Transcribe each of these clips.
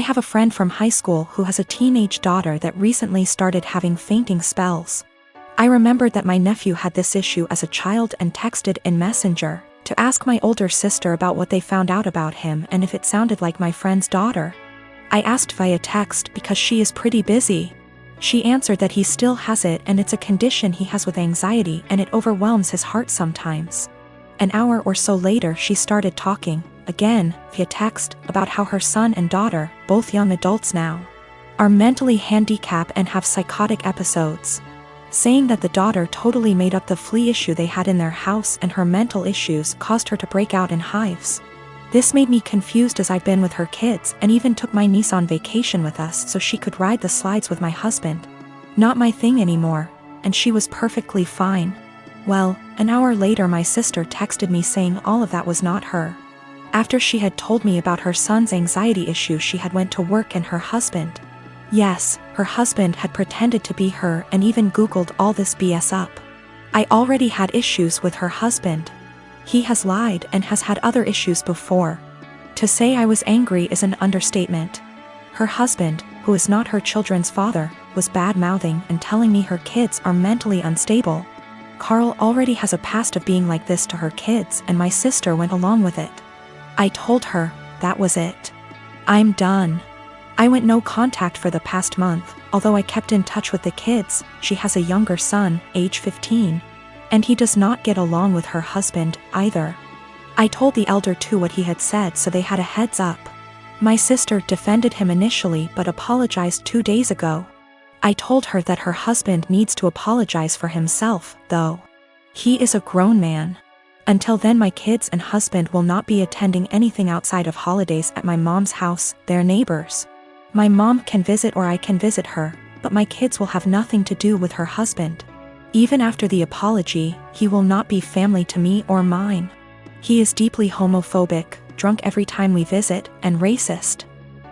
I have a friend from high school who has a teenage daughter that recently started having fainting spells. I remembered that my nephew had this issue as a child and texted in Messenger to ask my older sister about what they found out about him and if it sounded like my friend's daughter. I asked via text because she is pretty busy. She answered that he still has it and it's a condition he has with anxiety and it overwhelms his heart sometimes. An hour or so later she started talking, again, via text, about how her son and daughter, both young adults now, are mentally handicapped and have psychotic episodes, saying that the daughter totally made up the flea issue they had in their house and her mental issues caused her to break out in hives. This made me confused as I've been with her kids and even took my niece on vacation with us so she could ride the slides with my husband. Not my thing anymore, and she was perfectly fine. Well, an hour later my sister texted me saying all of that was not her. After she had told me about her son's anxiety issue, she had went to work and her husband. Yes, her husband had pretended to be her and even Googled all this BS up. I already had issues with her husband. He has lied and has had other issues before. To say I was angry is an understatement. Her husband, who is not her children's father, was bad-mouthing and telling me her kids are mentally unstable. Carl already has a past of being like this to her kids and my sister went along with it. I told her, that was it. I'm done. I went no contact for the past month, although I kept in touch with the kids. She has a younger son, age 15, and he does not get along with her husband, either. I told the elder too what he had said so they had a heads up. My sister defended him initially but apologized 2 days ago. I told her that her husband needs to apologize for himself, though. He is a grown man. Until then my kids and husband will not be attending anything outside of holidays at my mom's house, their neighbors. My mom can visit or I can visit her, but my kids will have nothing to do with her husband. Even after the apology, he will not be family to me or mine. He is deeply homophobic, drunk every time we visit, and racist.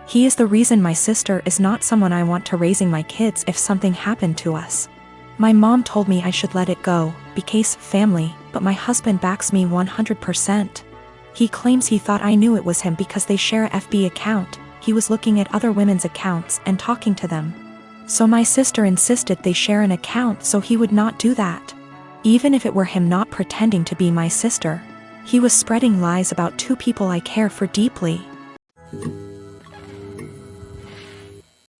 He is the reason my sister is not someone I want to raising my kids if something happened to us. My mom told me I should let it go, because family, but my husband backs me 100%. He claims he thought I knew it was him because they share a FB account. He was looking at other women's accounts and talking to them. So my sister insisted they share an account so he would not do that. Even if it were him not pretending to be my sister, he was spreading lies about 2 people I care for deeply.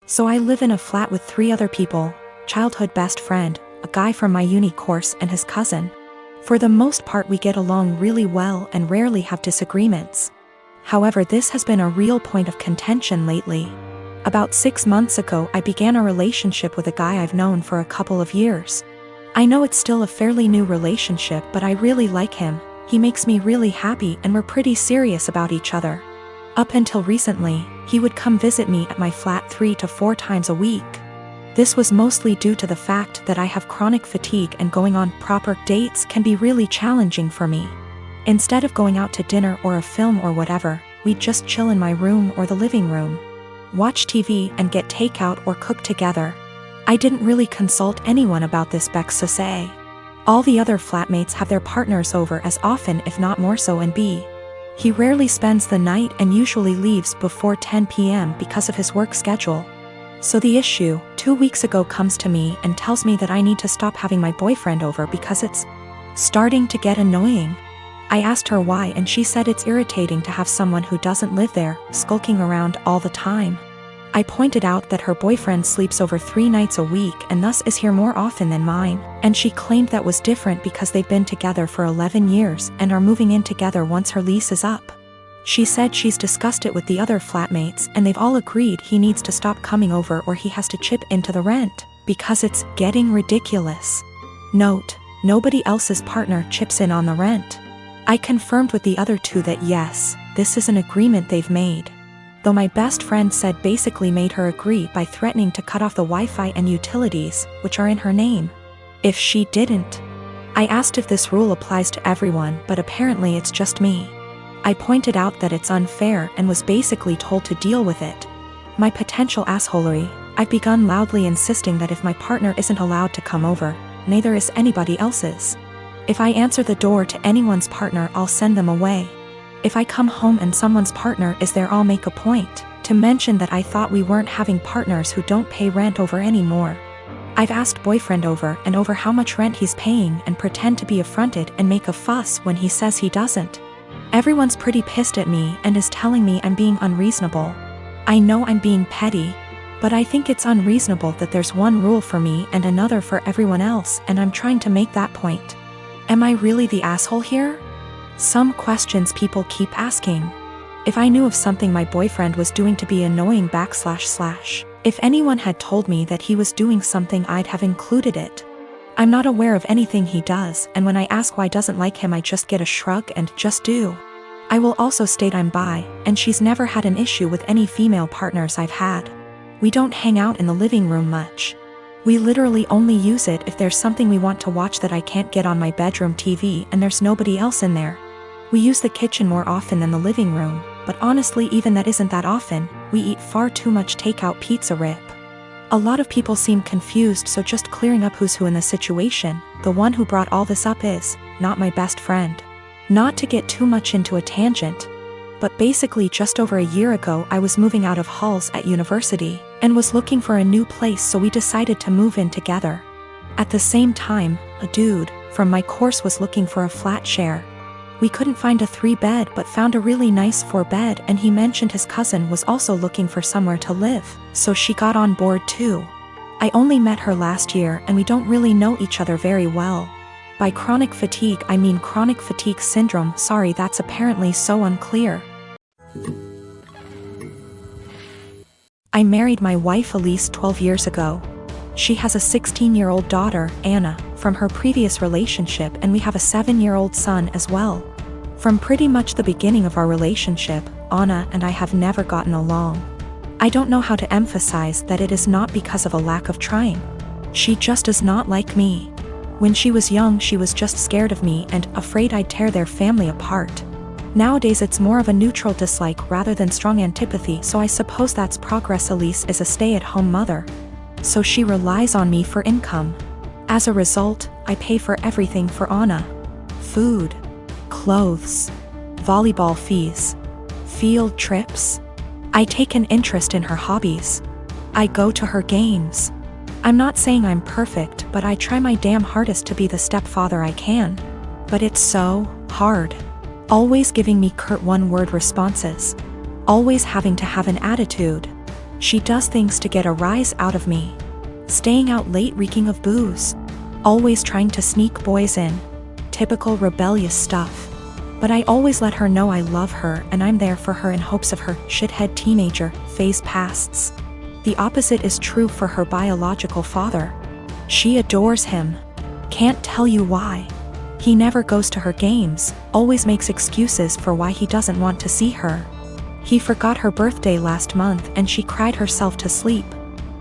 So I live in a flat with 3 other people, childhood best friend, a guy from my uni course and his cousin. For the most part we get along really well and rarely have disagreements. However, this has been a real point of contention lately. About 6 months ago I began a relationship with a guy I've known for a couple of years. I know it's still a fairly new relationship but I really like him, he makes me really happy and we're pretty serious about each other. Up until recently, he would come visit me at my flat 3 to 4 times a week. This was mostly due to the fact that I have chronic fatigue and going on proper dates can be really challenging for me. Instead of going out to dinner or a film or whatever, we'd just chill in my room or the living room, watch TV and get takeout or cook together. I didn't really consult anyone about this Bex say. All the other flatmates have their partners over as often if not more so and B. He rarely spends the night and usually leaves before 10 p.m. because of his work schedule. So the issue, 2 weeks ago comes to me and tells me that I need to stop having my boyfriend over because it's starting to get annoying. I asked her why and she said it's irritating to have someone who doesn't live there, skulking around all the time. I pointed out that her boyfriend sleeps over 3 nights a week and thus is here more often than mine, and she claimed that was different because they've been together for 11 years and are moving in together once her lease is up. She said she's discussed it with the other flatmates and they've all agreed he needs to stop coming over or he has to chip into the rent, because it's getting ridiculous. Note, nobody else's partner chips in on the rent. I confirmed with the other 2 that yes, this is an agreement they've made. Though my best friend said basically made her agree by threatening to cut off the Wi-Fi and utilities, which are in her name, if she didn't. I asked if this rule applies to everyone, but apparently it's just me. I pointed out that it's unfair and was basically told to deal with it. My potential assholery, I've begun loudly insisting that if my partner isn't allowed to come over, neither is anybody else's. If I answer the door to anyone's partner, I'll send them away. If I come home and someone's partner is there, I'll make a point to mention that I thought we weren't having partners who don't pay rent over anymore. I've asked boyfriend over and over how much rent he's paying and pretend to be affronted and make a fuss when he says he doesn't. Everyone's pretty pissed at me and is telling me I'm being unreasonable. I know I'm being petty, but I think it's unreasonable that there's one rule for me and another for everyone else, and I'm trying to make that point. Am I really the asshole here? Some questions people keep asking. If I knew of something my boyfriend was doing to be annoying / if anyone had told me that he was doing something, I'd have included it. I'm not aware of anything he does, and when I ask why I doesn't like him, I just get a shrug and just do. I will also state I'm bi, and she's never had an issue with any female partners I've had. We don't hang out in the living room much. We literally only use it if there's something we want to watch that I can't get on my bedroom TV and there's nobody else in there. We use the kitchen more often than the living room, but honestly even that isn't that often. We eat far too much takeout pizza rip. A lot of people seem confused, so just clearing up who's who in the situation. The one who brought all this up is not my best friend. Not to get too much into a tangent, but basically just over a year ago I was moving out of halls at university and was looking for a new place, so we decided to move in together. At the same time, a dude from my course was looking for a flat share. We couldn't find a 3-bed but found a really nice 4-bed, and he mentioned his cousin was also looking for somewhere to live, so she got on board too. I only met her last year and we don't really know each other very well. By chronic fatigue I mean chronic fatigue syndrome. Sorry, that's apparently so unclear. I married my wife Elise 12 years ago. She has a 16-year-old daughter, Anna, from her previous relationship, and we have a 7-year-old son as well. From pretty much the beginning of our relationship, Anna and I have never gotten along. I don't know how to emphasize that it is not because of a lack of trying. She just does not like me. When she was young she was just scared of me and afraid I'd tear their family apart. Nowadays it's more of a neutral dislike rather than strong antipathy, so I suppose that's progress. Elise is a stay-at-home mother, so she relies on me for income. As a result, I pay for everything for Anna. Food, clothes, volleyball fees, field trips. I take an interest in her hobbies. I go to her games. I'm not saying I'm perfect, but I try my damn hardest to be the stepfather I can. But it's so hard. Always giving me curt one-word responses. Always having to have an attitude. She does things to get a rise out of me. Staying out late reeking of booze. Always trying to sneak boys in. Typical rebellious stuff. But I always let her know I love her and I'm there for her in hopes of her shithead teenager phase passes. The opposite is true for her biological father. She adores him. Can't tell you why. He never goes to her games, always makes excuses for why he doesn't want to see her. He forgot her birthday last month and she cried herself to sleep.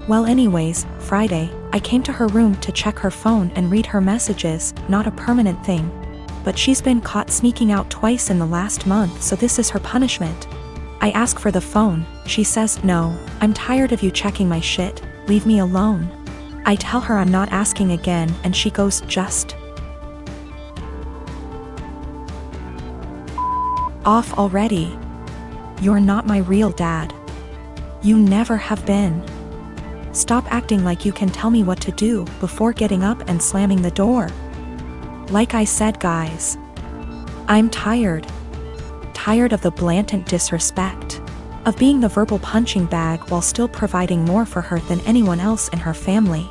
Well anyways, Friday, I came to her room to check her phone and read her messages, not a permanent thing. But she's been caught sneaking out twice in the last month, so this is her punishment. I ask for the phone, she says, "No, I'm tired of you checking my shit, leave me alone." I tell her I'm not asking again and she goes, "Just off already. You're not my real dad. You never have been. Stop acting like you can tell me what to do," before getting up and slamming the door. Like I said guys, I'm tired. Tired of the blatant disrespect. Of being the verbal punching bag while still providing more for her than anyone else in her family.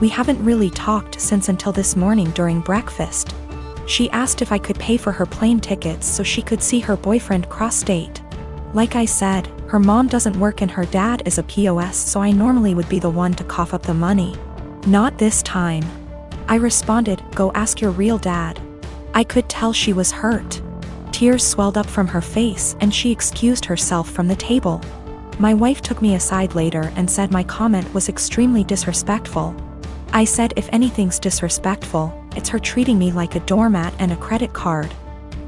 We haven't really talked since until this morning during breakfast. She asked if I could pay for her plane tickets so she could see her boyfriend cross-state. Like I said, her mom doesn't work and her dad is a POS, so I normally would be the one to cough up the money. Not this time. I responded, "Go ask your real dad." I could tell she was hurt. Tears swelled up from her face and she excused herself from the table. My wife took me aside later and said my comment was extremely disrespectful. I said if anything's disrespectful, it's her treating me like a doormat and a credit card.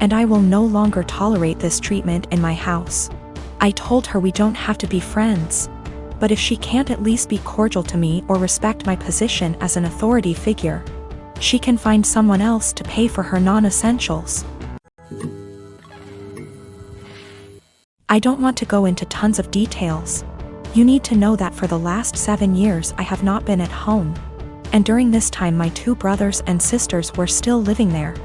And I will no longer tolerate this treatment in my house. I told her we don't have to be friends. But if she can't at least be cordial to me or respect my position as an authority figure, she can find someone else to pay for her non-essentials. I don't want to go into tons of details. You need to know that for the last 7 years I have not been at home. And during this time my 2 brothers and sisters were still living there.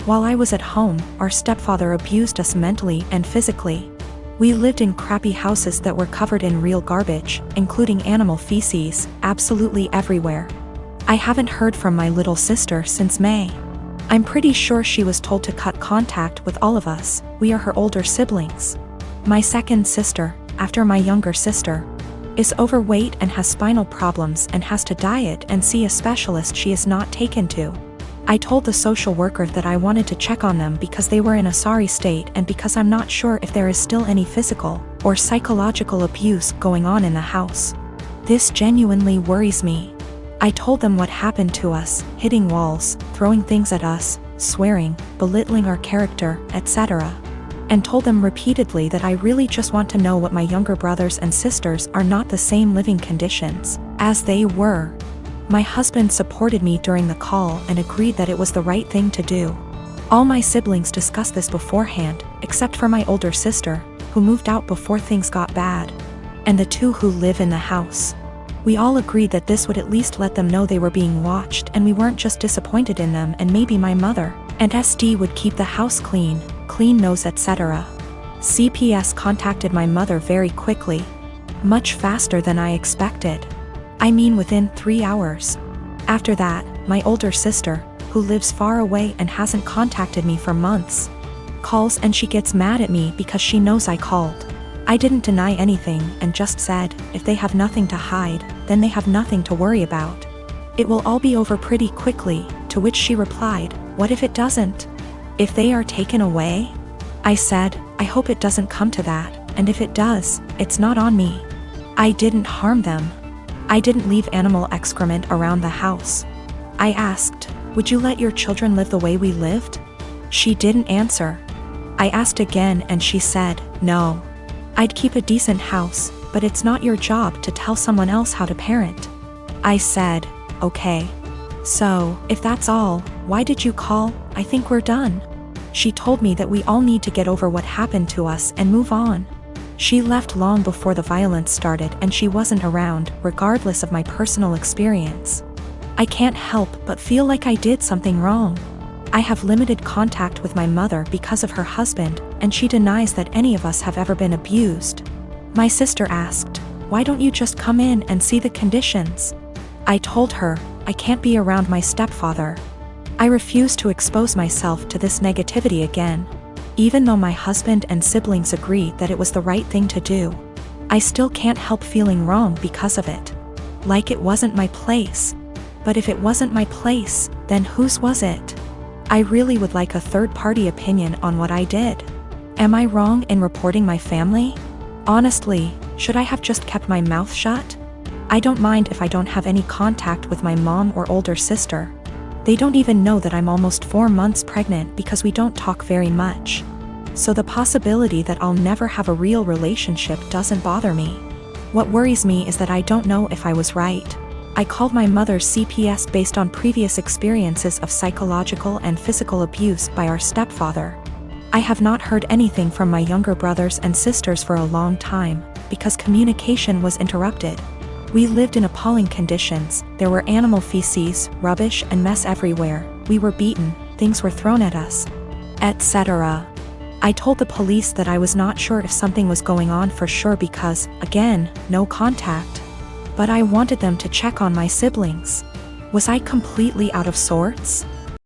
While I was at home, our stepfather abused us mentally and physically. We lived in crappy houses that were covered in real garbage, including animal feces, absolutely everywhere. I haven't heard from my little sister since May. I'm pretty sure she was told to cut contact with all of us. We are her older siblings. My second sister, after my younger sister, is overweight and has spinal problems and has to diet and see a specialist she is not taken to. I told the social worker that I wanted to check on them because they were in a sorry state and because I'm not sure if there is still any physical or psychological abuse going on in the house. This genuinely worries me. I told them what happened to us, hitting walls, throwing things at us, swearing, belittling our character, etc. And told them repeatedly that I really just want to know what my younger brothers and sisters are not the same living conditions as they were. My husband supported me during the call and agreed that it was the right thing to do. All my siblings discussed this beforehand, except for my older sister, who moved out before things got bad, and the 2 who live in the house. We all agreed that this would at least let them know they were being watched and we weren't just disappointed in them, and maybe my mother and SD would keep the house clean nose, etc. CPS contacted my mother very quickly. Much faster than I expected. I mean within 3 hours. After that, my older sister, who lives far away and hasn't contacted me for months, calls and she gets mad at me because she knows I called. I didn't deny anything and just said, if they have nothing to hide, then they have nothing to worry about. It will all be over pretty quickly, to which she replied, what if it doesn't? If they are taken away? I said, I hope it doesn't come to that, and if it does, it's not on me. I didn't harm them. I didn't leave animal excrement around the house. I asked, would you let your children live the way we lived? She didn't answer. I asked again and she said, no. I'd keep a decent house, but it's not your job to tell someone else how to parent. I said, okay. So, if that's all, why did you call? I think we're done. She told me that we all need to get over what happened to us and move on. She left long before the violence started and she wasn't around, regardless of my personal experience. I can't help but feel like I did something wrong. I have limited contact with my mother because of her husband, and she denies that any of us have ever been abused. My sister asked, why don't you just come in and see the conditions? I told her, I can't be around my stepfather. I refuse to expose myself to this negativity again. Even though my husband and siblings agree that it was the right thing to do, I still can't help feeling wrong because of it. Like it wasn't my place. But if it wasn't my place, then whose was it? I really would like a third-party opinion on what I did. Am I wrong in reporting my family? Honestly, should I have just kept my mouth shut? I don't mind if I don't have any contact with my mom or older sister. They don't even know that I'm almost 4 months pregnant because we don't talk very much. So the possibility that I'll never have a real relationship doesn't bother me. What worries me is that I don't know if I was right. I called my mother's CPS based on previous experiences of psychological and physical abuse by our stepfather. I have not heard anything from my younger brothers and sisters for a long time, because communication was interrupted. We lived in appalling conditions. There were animal feces, rubbish and mess everywhere. We were beaten, things were thrown at us, etc. I told the police that I was not sure if something was going on for sure because, again, no contact. But I wanted them to check on my siblings. Was I completely out of sorts?